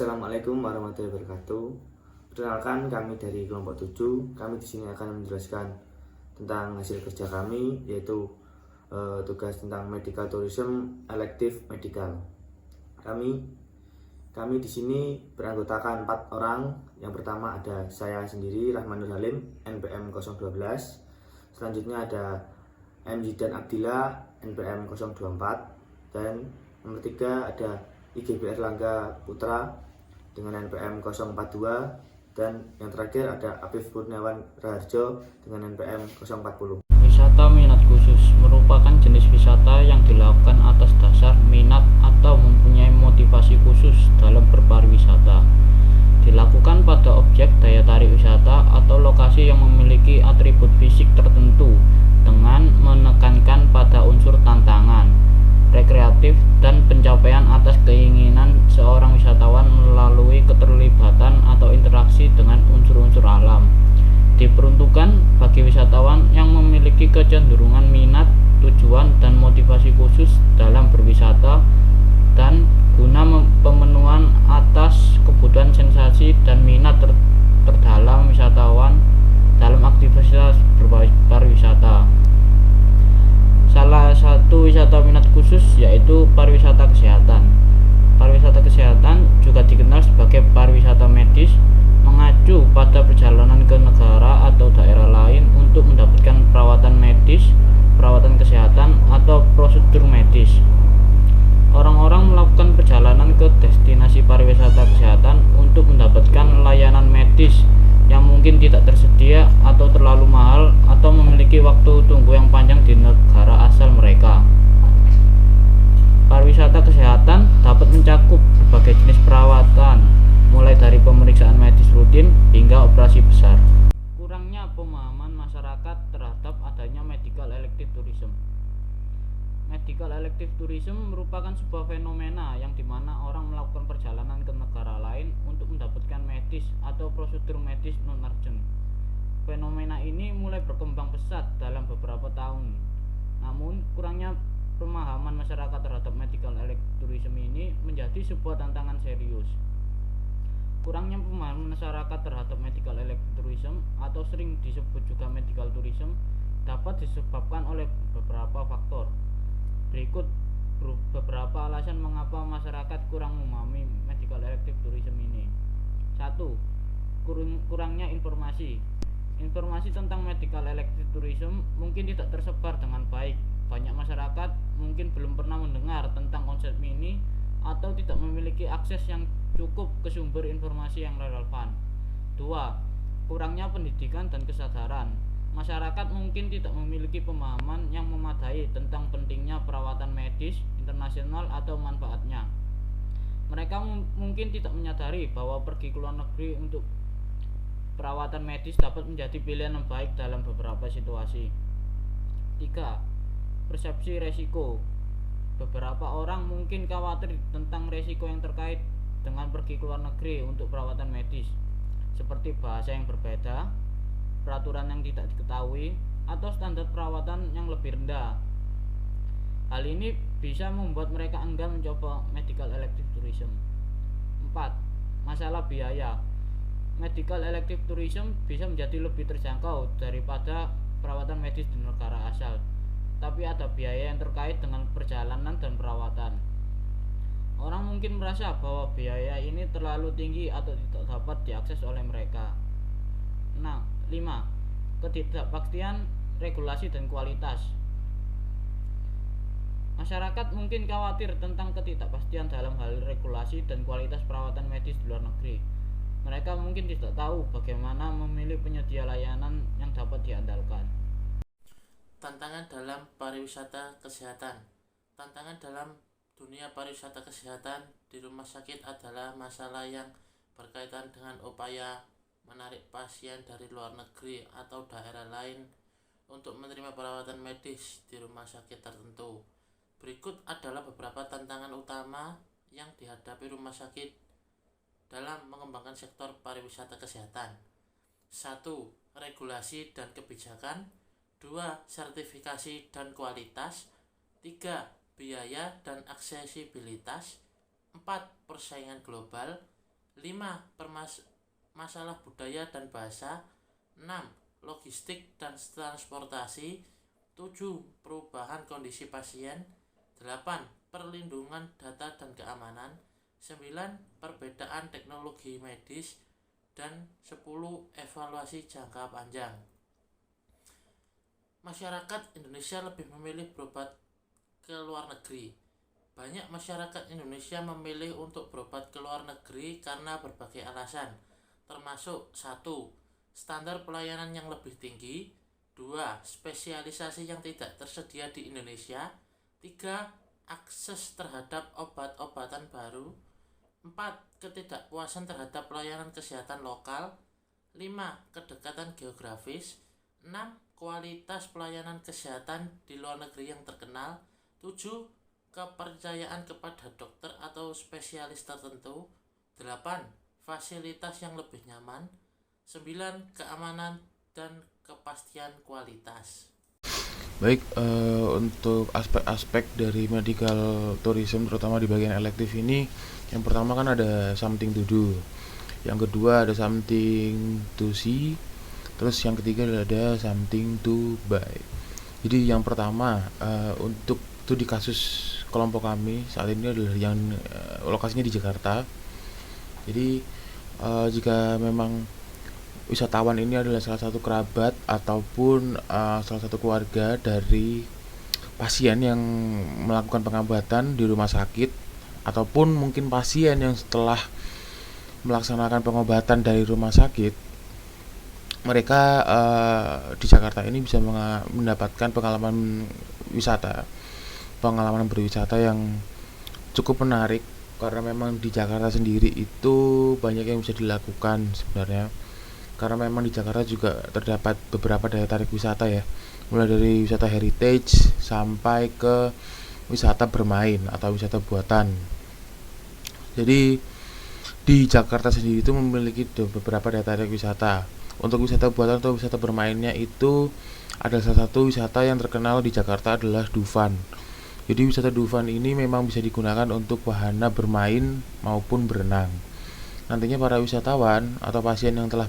Assalamualaikum warahmatullahi wabarakatuh. Perkenalkan, kami dari kelompok 7. Kami di sini akan menjelaskan tentang hasil kerja kami, yaitu tugas tentang medical tourism elective medical. Kami di sini beranggotakan 4 orang. Yang pertama ada saya sendiri, Rahmanul Halim, NPM 012. Selanjutnya ada M. Zidan Abdillah, NPM 024. Dan nomor 3 ada IGB Erlangga Putra dengan NPM 042. Dan yang terakhir ada Afif Kurniawan Raharjo dengan NPM 040. Wisata minat khusus merupakan jenis wisata yang dilakukan atas dasar minat atau mempunyai motivasi khusus dalam berpariwisata. Dilakukan pada objek daya tarik wisata atau lokasi yang memiliki atribut fisik tertentu dengan menekankan pada unsur tantangan, rekreatif, dan pencapaian atas keinginan seorang wisatawan melalui keterlibatan atau interaksi dengan unsur-unsur alam. Diperuntukkan bagi wisatawan yang memiliki kecenderungan minat, tujuan, dan motivasi khusus dalam berwisata dan guna pemenuhan atas kebutuhan sensasi dan minat terdalam wisatawan dalam aktivitas berpariwisata. Salah satu wisata minat khusus yaitu pariwisata kesehatan. Pariwisata kesehatan juga dikenal sebagai pariwisata medis, mengacu pada perjalanan ke negara atau daerah lain untuk mendapatkan perawatan medis, perawatan kesehatan, atau prosedur medis. Orang-orang melakukan perjalanan ke destinasi pariwisata kesehatan untuk mendapatkan layanan medis yang mungkin tidak tersedia atau terlalu mahal atau memiliki waktu tunggu yang panjang di negara asal mereka. Pariwisata kesehatan dapat mencakup berbagai jenis perawatan, mulai dari pemeriksaan medis rutin hingga operasi besar. Kurangnya pemahaman masyarakat terhadap adanya medical elective tourism. Medical elective tourism merupakan sebuah fenomena yang dimana orang melakukan perjalanan ke negara lain untuk mendapatkan medis atau prosedur medis non-urgent. Fenomena ini mulai berkembang pesat dalam beberapa tahun. Namun, kurangnya pemahaman masyarakat terhadap medical elective tourism ini menjadi sebuah tantangan serius. Kurangnya pemahaman masyarakat terhadap medical elective tourism atau sering disebut juga medical tourism dapat disebabkan oleh beberapa faktor. Berikut beberapa alasan mengapa masyarakat kurang memahami medical elective tourism ini. 1. Kurangnya informasi. Informasi tentang medical elective tourism mungkin tidak tersebar dengan baik. Banyak masyarakat mungkin belum pernah mendengar tentang konsep ini atau tidak memiliki akses yang cukup ke sumber informasi yang relevan. 2. Kurangnya pendidikan dan kesadaran. Masyarakat mungkin tidak memiliki pemahaman yang memadai tentang pentingnya perawatan medis internasional atau manfaatnya. Mereka mungkin tidak menyadari bahwa pergi ke luar negeri untuk perawatan medis dapat menjadi pilihan yang baik dalam beberapa situasi. 3. Persepsi resiko. Beberapa orang mungkin khawatir tentang resiko yang terkait dengan pergi ke luar negeri untuk perawatan medis, seperti bahasa yang berbeda, peraturan yang tidak diketahui, atau standar perawatan yang lebih rendah. Hal ini bisa membuat mereka enggan mencoba medical elective tourism. 4. Masalah biaya. Medical elective tourism bisa menjadi lebih terjangkau daripada perawatan medis di negara asal, tapi ada biaya yang terkait dengan perjalanan dan perawatan. Orang mungkin merasa bahwa biaya ini terlalu tinggi atau tidak dapat diakses oleh mereka. 5. Ketidakpastian regulasi dan kualitas. Masyarakat mungkin khawatir tentang ketidakpastian dalam hal regulasi dan kualitas perawatan medis di luar negeri. Mereka mungkin tidak tahu bagaimana memilih penyedia layanan yang dapat diandalkan. Tantangan dalam pariwisata kesehatan. Tantangan dalam dunia pariwisata kesehatan di rumah sakit adalah masalah yang berkaitan dengan upaya menarik pasien dari luar negeri atau daerah lain untuk menerima perawatan medis di rumah sakit tertentu. Berikut adalah beberapa tantangan utama yang dihadapi rumah sakit dalam mengembangkan sektor pariwisata kesehatan. 1. Regulasi dan kebijakan. 2. Sertifikasi dan kualitas. 3. Biaya dan aksesibilitas. 4. Persaingan global. Masalah budaya dan bahasa. 6. Logistik dan transportasi. 7. Perubahan kondisi pasien. 8. Perlindungan data dan keamanan. 9. Perbedaan teknologi medis. Dan 10. Evaluasi jangka panjang. Masyarakat Indonesia lebih memilih berobat ke luar negeri. Banyak masyarakat Indonesia memilih untuk berobat ke luar negeri karena berbagai alasan, termasuk 1. Standar pelayanan yang lebih tinggi. 2. Spesialisasi yang tidak tersedia di Indonesia. 3. Akses terhadap obat-obatan baru. 4. Ketidakpuasan terhadap pelayanan kesehatan lokal. 5. Kedekatan geografis. 6. Kualitas pelayanan kesehatan di luar negeri yang terkenal. 7. Kepercayaan kepada dokter atau spesialis tertentu. 8. Fasilitas yang lebih nyaman. 9. Keamanan dan kepastian kualitas. Baik, untuk aspek-aspek dari medical tourism terutama di bagian elektif ini, yang pertama kan ada something to do, yang kedua ada something to see, terus yang ketiga ada something to buy. Jadi yang pertama untuk studi kasus kelompok kami saat ini adalah yang lokasinya di Jakarta. Jadi jika memang wisatawan ini adalah salah satu kerabat ataupun salah satu keluarga dari pasien yang melakukan pengobatan di rumah sakit, ataupun mungkin pasien yang setelah melaksanakan pengobatan dari rumah sakit, mereka di Jakarta ini bisa mendapatkan pengalaman berwisata yang cukup menarik, karena memang di Jakarta sendiri itu banyak yang bisa dilakukan sebenarnya. Karena memang di Jakarta juga terdapat beberapa daya tarik wisata ya, mulai dari wisata heritage sampai ke wisata bermain atau wisata buatan. Jadi di Jakarta sendiri itu memiliki beberapa daya tarik wisata. Untuk wisata buatan atau wisata bermainnya itu ada salah satu wisata yang terkenal di Jakarta adalah Dufan. Jadi wisata Dufan ini memang bisa digunakan untuk wahana bermain maupun berenang. Nantinya para wisatawan atau pasien yang telah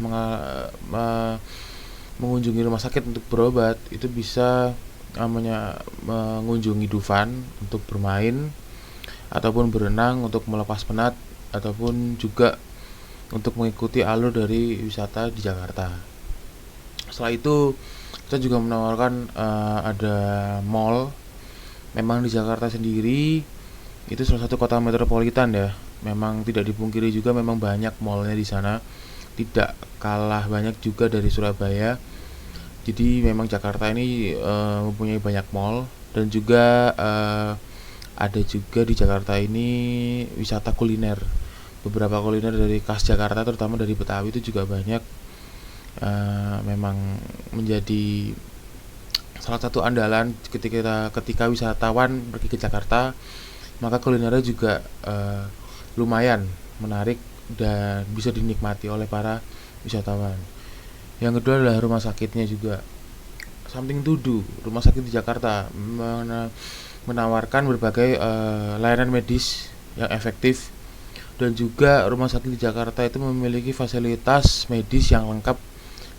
mengunjungi rumah sakit untuk berobat itu bisa mengunjungi Dufan untuk bermain ataupun berenang untuk melepas penat, ataupun juga untuk mengikuti alur dari wisata di Jakarta. Setelah itu kita juga menawarkan ada mall. Memang di Jakarta sendiri itu salah satu kota metropolitan ya. Memang tidak dipungkiri juga memang banyak mallnya di sana, tidak kalah banyak juga dari Surabaya. Jadi memang Jakarta ini mempunyai banyak mall, dan juga ada juga di Jakarta ini wisata kuliner. Beberapa kuliner dari khas Jakarta terutama dari Betawi itu juga banyak, memang menjadi salah satu andalan ketika wisatawan pergi ke Jakarta, maka kulinernya juga lumayan menarik dan bisa dinikmati oleh para wisatawan. Yang kedua adalah rumah sakitnya juga. Something to do, rumah sakit di Jakarta menawarkan berbagai layanan medis yang efektif, dan juga rumah sakit di Jakarta itu memiliki fasilitas medis yang lengkap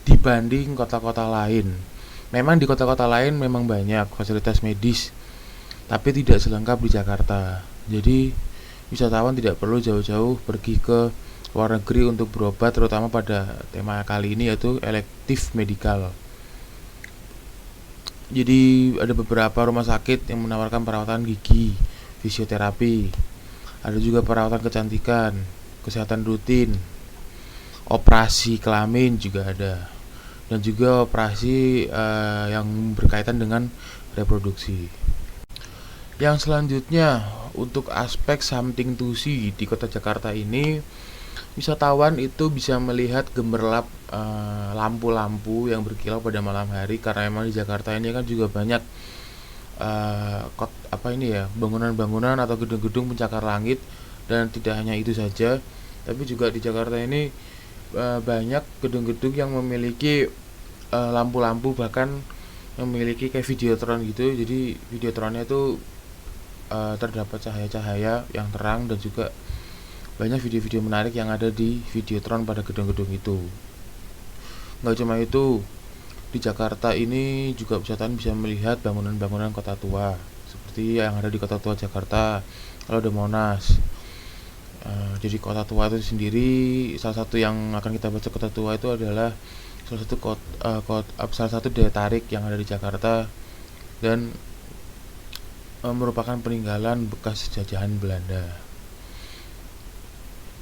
dibanding kota-kota lain. Memang di kota-kota lain memang banyak fasilitas medis, tapi tidak selengkap di Jakarta. Jadi wisatawan tidak perlu jauh-jauh pergi ke luar negeri untuk berobat, terutama pada tema kali ini yaitu elektif medikal. Jadi ada beberapa rumah sakit yang menawarkan perawatan gigi, fisioterapi, ada juga perawatan kecantikan, kesehatan rutin, operasi kelamin juga ada, dan juga operasi yang berkaitan dengan reproduksi. Yang selanjutnya, untuk aspek something to see di kota Jakarta ini, wisatawan itu bisa melihat gemerlap lampu-lampu yang berkilau pada malam hari, karena memang di Jakarta ini kan juga banyak bangunan-bangunan atau gedung-gedung pencakar langit. Dan tidak hanya itu saja, tapi juga di Jakarta ini banyak gedung-gedung yang memiliki lampu-lampu, bahkan memiliki kayak videotron gitu. Jadi videotronnya itu terdapat cahaya-cahaya yang terang dan juga banyak video-video menarik yang ada di Videotron pada gedung-gedung itu. Nggak cuma itu, di Jakarta ini juga wisatawan bisa melihat bangunan-bangunan kota tua seperti yang ada di kota tua Jakarta. Kalau ada Monas, jadi kota tua itu sendiri, salah satu yang akan kita baca kota tua itu adalah salah satu daya tarik yang ada di Jakarta dan merupakan peninggalan bekas jajahan Belanda.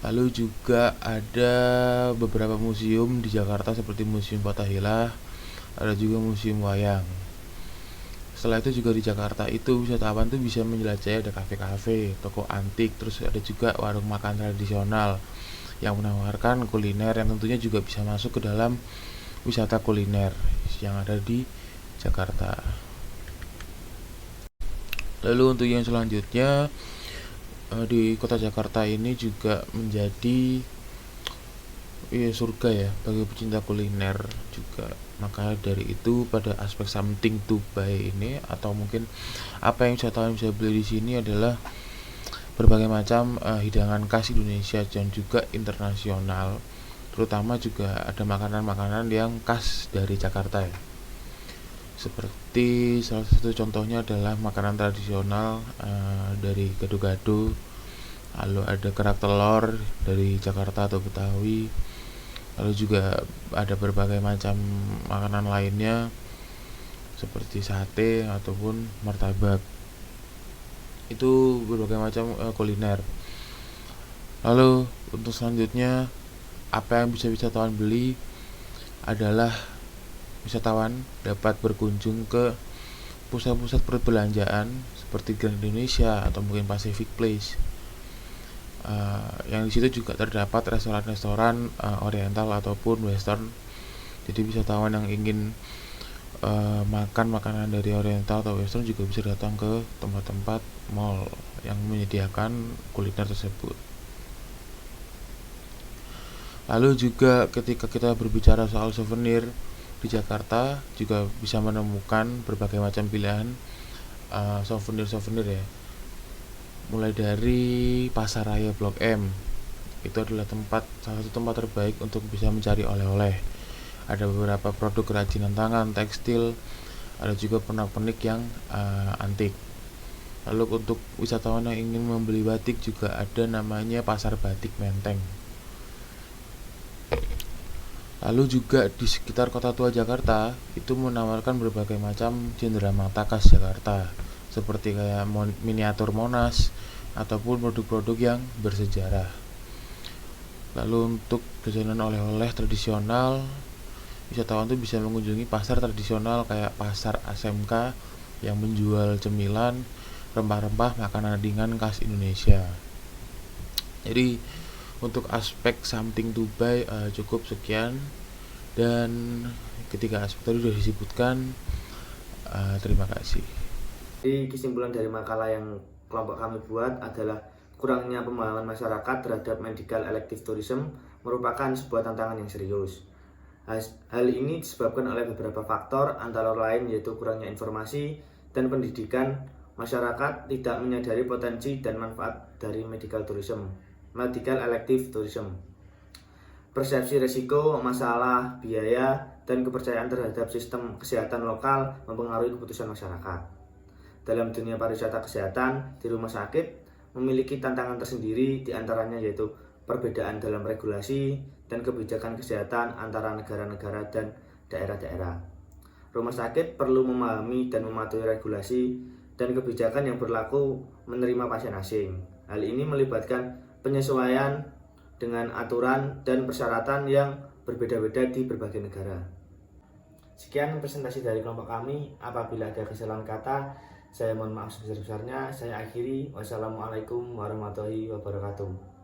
Lalu juga ada beberapa museum di Jakarta seperti Museum Fathahillah, ada juga Museum Wayang. Setelah itu juga di Jakarta itu wisatawan tuh bisa menjelajahi, ada kafe-kafe, toko antik, terus ada juga warung makan tradisional yang menawarkan kuliner yang tentunya juga bisa masuk ke dalam wisata kuliner yang ada di Jakarta. Lalu untuk yang selanjutnya, di kota Jakarta ini juga menjadi surga ya bagi pecinta kuliner juga. Maka dari itu pada aspek something to buy ini, atau mungkin apa yang wisatawan bisa beli di sini adalah berbagai macam hidangan khas Indonesia dan juga internasional. Terutama juga ada makanan-makanan yang khas dari Jakarta ya. Seperti salah satu contohnya adalah makanan tradisional dari gado-gado, lalu ada kerak telur dari Jakarta atau Betawi, lalu juga ada berbagai macam makanan lainnya seperti sate ataupun martabak. Itu berbagai macam kuliner. Lalu untuk selanjutnya, apa yang bisa wisatawan beli adalah wisatawan dapat berkunjung ke pusat-pusat perbelanjaan seperti Grand Indonesia atau mungkin Pacific Place. Yang di situ juga terdapat restoran-restoran Oriental ataupun Western. Jadi wisatawan yang ingin makan makanan dari Oriental atau Western juga bisa datang ke tempat-tempat mall yang menyediakan kuliner tersebut. Lalu juga ketika kita berbicara soal souvenir, di Jakarta juga bisa menemukan berbagai macam pilihan souvenir ya. Mulai dari Pasar Raya Blok M, itu adalah salah satu tempat terbaik untuk bisa mencari oleh-oleh. Ada beberapa produk kerajinan tangan, tekstil, ada juga pernak-pernik yang antik. Lalu untuk wisatawan yang ingin membeli batik juga ada namanya Pasar Batik Menteng. Lalu juga di sekitar kota tua Jakarta itu menawarkan berbagai macam cenderamata khas Jakarta, seperti kayak miniatur Monas ataupun produk-produk yang bersejarah. Lalu untuk perjalanan oleh-oleh tradisional, wisatawan tuh bisa mengunjungi pasar tradisional kayak pasar ASMK yang menjual cemilan, rempah-rempah, makanan ringan khas Indonesia. Jadi untuk aspek something to buy cukup sekian, dan ketika aspek tadi sudah disebutkan, terima kasih. Jadi kesimpulan dari makalah yang kelompok kami buat adalah kurangnya pemahaman masyarakat terhadap medical elective tourism merupakan sebuah tantangan yang serius. Hal ini disebabkan oleh beberapa faktor, antara lain yaitu kurangnya informasi dan pendidikan. Masyarakat tidak menyadari potensi dan manfaat dari medical elective tourism. Persepsi risiko, masalah, biaya, dan kepercayaan terhadap sistem kesehatan lokal mempengaruhi keputusan masyarakat. Dalam dunia pariwisata kesehatan, di rumah sakit memiliki tantangan tersendiri, diantaranya yaitu perbedaan dalam regulasi dan kebijakan kesehatan antara negara-negara dan daerah-daerah. Rumah sakit perlu memahami dan mematuhi regulasi dan kebijakan yang berlaku menerima pasien asing. Hal ini melibatkan penyesuaian dengan aturan dan persyaratan yang berbeda-beda di berbagai negara. Sekian presentasi dari kelompok kami. Apabila ada kesalahan kata, saya mohon maaf sebesar-besarnya. Saya akhiri. Wassalamualaikum warahmatullahi wabarakatuh.